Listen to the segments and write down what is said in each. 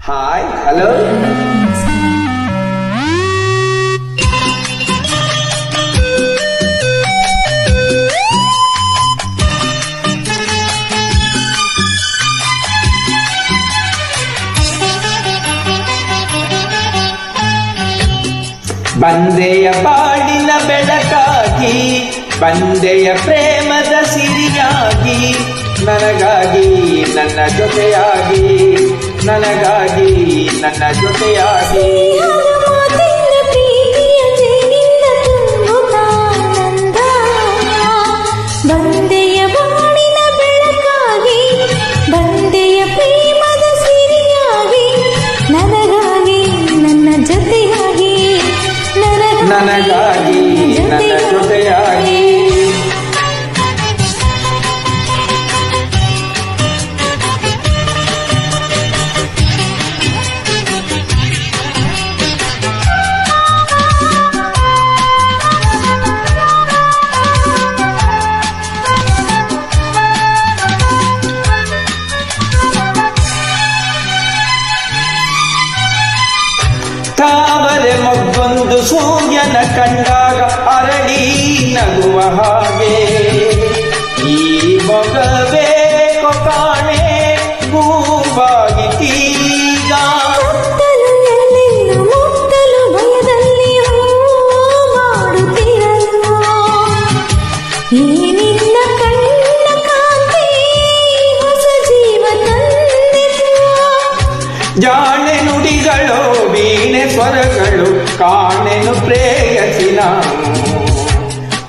Hi hello. ಬಂದೆಯ ಬಾಳಿನ ಬೆಳಕಾಗಿ, ಬಂದೆಯ ಪ್ರೇಮದ ಸಿರಿಯಾಗಿ, ನನಗಾಗಿ ನನ್ನ ಜೊತೆಯಾಗಿ, ನನಗಾಗಿ ನನ್ನ ಜೊತೆಯಾಗಿ. ಬಂದೆಯ ಬಾಳಿನ ಬೆಳಕಾಗಿ, ಬಂದೆಯ ಪ್ರೇಮದ ಸಿರಿಯಾಗಿ, ನನಗಾಗಿ ನನ್ನ ಜೊತೆಯಾಗಿ, ನನಗಾಗಿ ನನ್ನ ಜೊತೆಯಾಗಿ. ತಾವರೆ ಮೊಗ್ಗೊಂದು ಸೂರ್ಯನ ಕಂಡಾಗ ಅರಳಿ ನಗುವ ಹಾಗೆ, ಈ ಮೊಗಬೇಕು ಕಾಣೆ ಹೂವಾಗಿ ತೀಗ. ಮುತ್ತಲು ಭಯದಲ್ಲಿ ಮಾಡುತ್ತಿರಲು, ಈ ನಿನ್ನ ಕಣ್ಣ ಕಾಂತಿ ಹೊಸ ಜೀವ ತಂದಿತು. ಜಾಣೆ ನುಡಿಗಳು ವೀಣೆ ಸ್ವರಗಳು, ಕಾಣೆನು ಪ್ರೇಯಸಿ ನಾನು,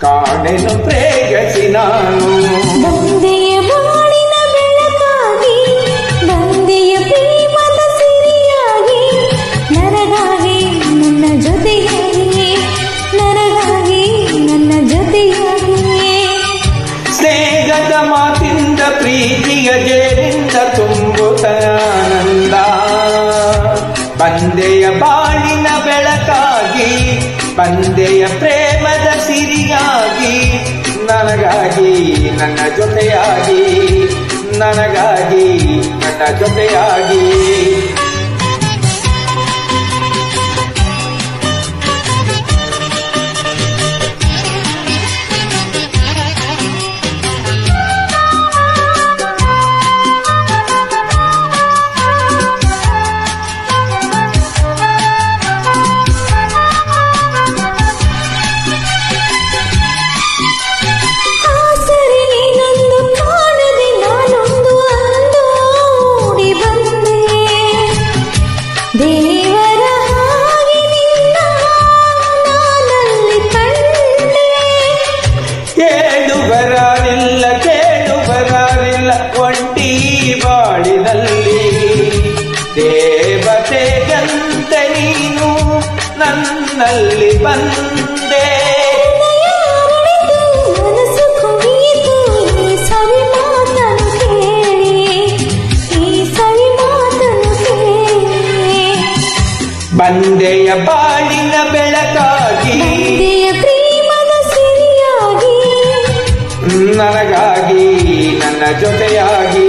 ಕಾಣೆನು ಪ್ರೇಯಸಿ ನಾನು. ಬಂದೆಯ ಬಾಳಿನ ಬೆಳಕಾಗಿ, ಬಂದೆಯ ಪ್ರೇಮದ ಸಿರಿಯಾಗಿ, ನನಗಾಗಿ ನನ್ನ ಜೊತೆಯಾಗಿ, ನನಗಾಗಿ ನನ್ನ ಜೊತೆಯಾಗಿ. ಸ್ನೇಹದ ಮಾತಿಂದ ಪ್ರೀತಿಯ ಜೇರಿಂದ ತುಂಬುತ್ತ ಆನಂದ. ಬಂದೆಯ ಬಾಳಿನ ಬೆಳಕಾಗಿ, ಬಂದೆಯ ಪ್ರೇಮದ ಸಿರಿಯಾಗಿ, ನನಗಾಗಿ ನನ್ನ ಜೊತೆಯಾಗಿ, ನನಗಾಗಿ ನನ್ನ ಜೊತೆಯಾಗಿ. ದೇವರ ಹಾಗೆ ನಿನ್ನ ನಾನಲ್ಲಿ ಕಂಡೆ. ಕೇಳು ಬರಲಿಲ್ಲ, ಕೇಳು ಬರಲಿಲ್ಲ ಒಂಟಿ ಬಾಳಿನಲ್ಲಿ, ದೇವತೆಗಂತೆ ನೀನು ನನ್ನಲ್ಲಿ ಬಂದೆ. ಮನಸ್ಸು ಕುಣಿಯಿತು ಈ ಸವಿ ಮಾತನ್ನು ಕೇಳಿ, ಈ ಸವಿ ಮಾತನ್ನು ಕೇಳಿ. ಬಂದೆಯ ಬಾಳಿನ ಬೆಳಕಾಗಿ, ಬಂದೆಯ ಪ್ರೇಮದ ಸಿರಿಯಾಗಿ, ನನಗಾಗಿ ನನ್ನ ಜೊತೆಯಾಗಿ.